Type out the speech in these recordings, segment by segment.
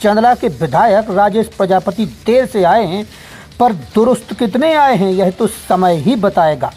चंदला के विधायक राजेश प्रजापति देर से आए हैं, पर दुरुस्त कितने आए हैं यह तो समय ही बताएगा।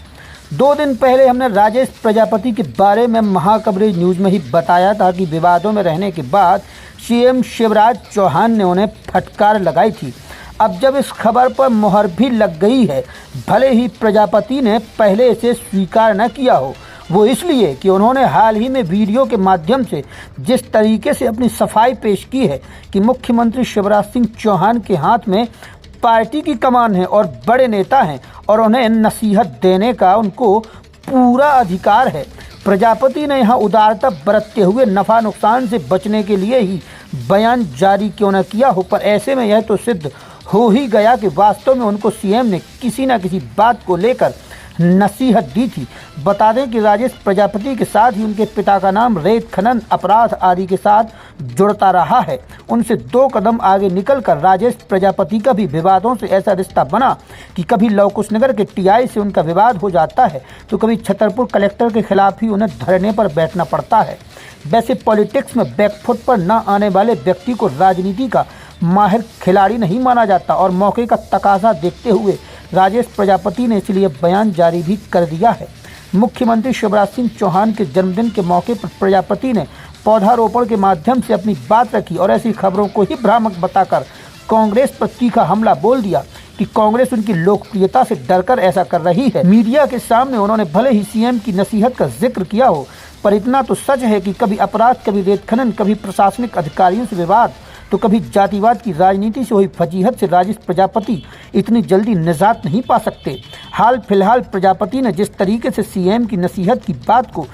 2 दिन पहले हमने राजेश प्रजापति के बारे में महाकवरेज न्यूज़ में ही बताया था कि विवादों में रहने के बाद सीएम शिवराज चौहान ने उन्हें फटकार लगाई थी। अब जब इस खबर पर मुहर भी लग गई है, भले ही प्रजापति ने पहले इसे स्वीकार न किया हो, वो इसलिए कि उन्होंने हाल ही में वीडियो के माध्यम से जिस तरीके से अपनी सफाई पेश की है कि मुख्यमंत्री शिवराज सिंह चौहान के हाथ में पार्टी की कमान है और बड़े नेता हैं और उन्हें नसीहत देने का उनको पूरा अधिकार है। प्रजापति ने यहाँ उदारता बरतते हुए नफ़ा नुकसान से बचने के लिए ही बयान जारी क्यों न किया हो, पर ऐसे में यह तो सिद्ध हो ही गया कि वास्तव में उनको सीएम ने किसी न किसी बात को लेकर नसीहत दी थी। बता दें कि राजेश प्रजापति के साथ ही उनके पिता का नाम रेत खनन अपराध आदि के साथ जुड़ता रहा है। उनसे 2 कदम आगे निकलकर राजेश प्रजापति का भी विवादों से ऐसा रिश्ता बना कि कभी लव कुश नगर के टीआई से उनका विवाद हो जाता है तो कभी छतरपुर कलेक्टर के खिलाफ ही उन्हें धरने पर बैठना पड़ता है। वैसे पॉलिटिक्स में बैकफुट पर न आने वाले व्यक्ति को राजनीति का माहिर खिलाड़ी नहीं माना जाता और मौके का तकाजा देखते हुए राजेश प्रजापति ने इसलिए बयान जारी भी कर दिया है। मुख्यमंत्री शिवराज सिंह चौहान के जन्मदिन के मौके पर प्रजापति ने पौधारोपण के माध्यम से अपनी बात रखी और ऐसी खबरों को ही भ्रामक बताकर कांग्रेस पर तीखा हमला बोल दिया कि कांग्रेस उनकी लोकप्रियता से डरकर ऐसा कर रही है। मीडिया के सामने उन्होंने भले ही सीएम की नसीहत का जिक्र किया हो, पर इतना तो सच है कि कभी अपराध, कभी रेत खनन, कभी प्रशासनिक अधिकारियों से विवाद, तो कभी जातिवाद की राजनीति से हुई फजीहत से राजेश प्रजापति इतनी जल्दी निजात नहीं पा सकते। हाल फिलहाल प्रजापति ने जिस तरीके से सीएम की नसीहत की बात को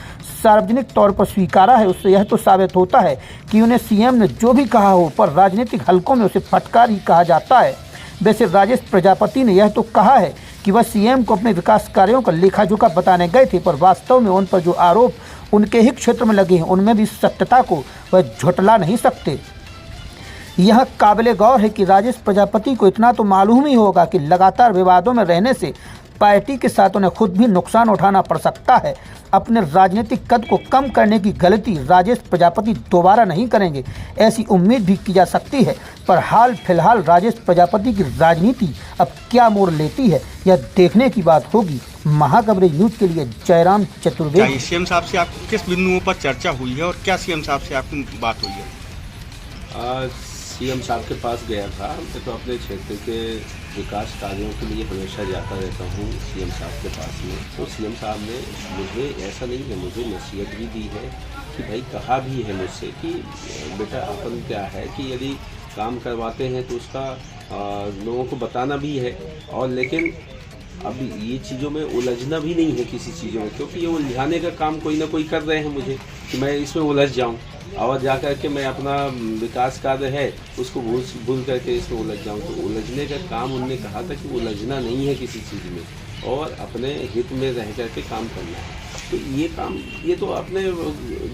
सार्वजनिक तौर पर स्वीकारा है, उससे यह तो साबित होता है कि उन्हें सीएम ने जो भी कहा हो, पर राजनीतिक हलकों में उसे फटकार ही कहा जाता है। वैसे राजेश प्रजापति ने यह तो कहा है कि वह सीएम को अपने विकास कार्यों का लेखा जोखा बताने गए थे, पर वास्तव में उन पर जो आरोप उनके ही क्षेत्र में लगे हैं उनमें भी सत्यता को वह झुठला नहीं सकते। यह काबिले गौर है कि राजेश प्रजापति को इतना तो मालूम ही होगा कि लगातार विवादों में रहने से पार्टी के साथ उन्हें खुद भी नुकसान उठाना पड़ सकता है। अपने राजनीतिक कद को कम करने की गलती राजेश प्रजापति दोबारा नहीं करेंगे, ऐसी उम्मीद भी की जा सकती है। पर हाल फिलहाल राजेश प्रजापति की राजनीति अब क्या मोड़ लेती है, यह देखने की बात होगी। महाकवरेज न्यूज़ के लिए जयराम चतुर्वेदी। सीएम साहब से आपकी किस बिंदुओं पर चर्चा हुई है और क्या सीएम साहब से आपकी बात हुई है? सीएम साहब के पास गया था। मैं तो अपने क्षेत्र के विकास कार्यों के लिए हमेशा जाता रहता हूँ सीएम साहब के पास में। तो सीएम साहब ने मुझे ऐसा नहीं है, मुझे नसीहत भी दी है कि भाई कहा भी है मुझसे कि बेटा अपन क्या है कि यदि काम करवाते हैं तो उसका लोगों को बताना भी है, और लेकिन अब ये चीज़ों में उलझना भी नहीं है किसी चीज़ों में, क्योंकि ये उलझाने का काम कोई ना कोई कर रहे हैं मुझे कि मैं इसमें उलझ जाऊं और जा कर के मैं अपना विकास कार्य है उसको भूल करके इसमें उलझ जाऊं। तो उलझने का काम उनने कहा था कि उलझना नहीं है किसी चीज़ में और अपने हित में रह कर के काम करना है। तो ये काम ये तो अपने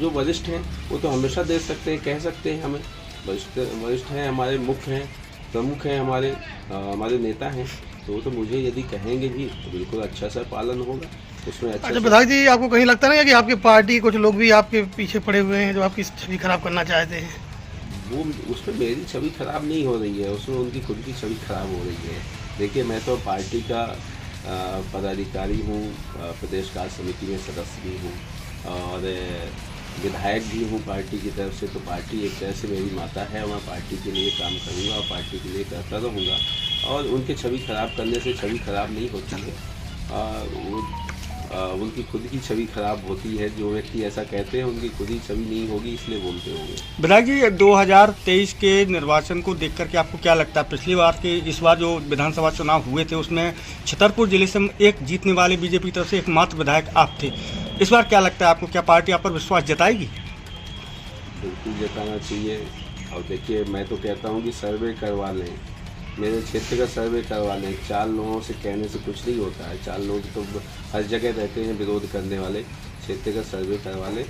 जो वरिष्ठ हैं वो तो हमेशा दे सकते हैं, कह सकते हैं हमें। वरिष्ठ हैं हमारे, मुख्य हैं, प्रमुख हैं हमारे नेता हैं, तो मुझे यदि कहेंगे भी तो बिल्कुल अच्छा सा पालन होगा उसमें। अच्छा विधायक जी, आपको कहीं लगता नहीं है कि आपकी पार्टी कुछ लोग भी आपके पीछे पड़े हुए हैं जो आपकी छवि खराब करना चाहते हैं? वो उसमें मेरी छवि खराब नहीं हो रही है, उसमें उनकी खुद की छवि खराब हो रही है। देखिए, मैं तो पार्टी का पदाधिकारी हूँ, प्रदेश कार्य समिति में सदस्य भी हूँ और विधायक भी हूँ पार्टी की तरफ से। तो पार्टी एक तरह से मेरी माता है, मैं पार्टी के लिए काम करूँगा और पार्टी के लिए करता रहूँगा। और उनके छवि खराब करने से छवि खराब नहीं होती है, उनकी खुद की छवि खराब होती है। जो व्यक्ति ऐसा कहते हैं उनकी खुद ही छवि नहीं होगी, इसलिए बोलते होंगे। विधायक जी, 2023 के निर्वाचन को देख करके आपको क्या लगता है? पिछली बार के इस बार जो विधानसभा चुनाव हुए थे उसमें छतरपुर जिले से एक जीतने वाले बीजेपी तरफ से एकमात्र विधायक आप थे। इस बार क्या लगता है आपको, क्या पार्टी आप पर विश्वास जताएगी? बिल्कुल जताना चाहिए। और देखिए, मैं तो कहता हूँ कि सर्वे करवा लें, मेरे क्षेत्र का सर्वे करवा लें। 4 लोगों से कहने से कुछ नहीं होता है, 4 लोग तो हर जगह रहते हैं विरोध करने वाले। क्षेत्र का सर्वे करवा लें।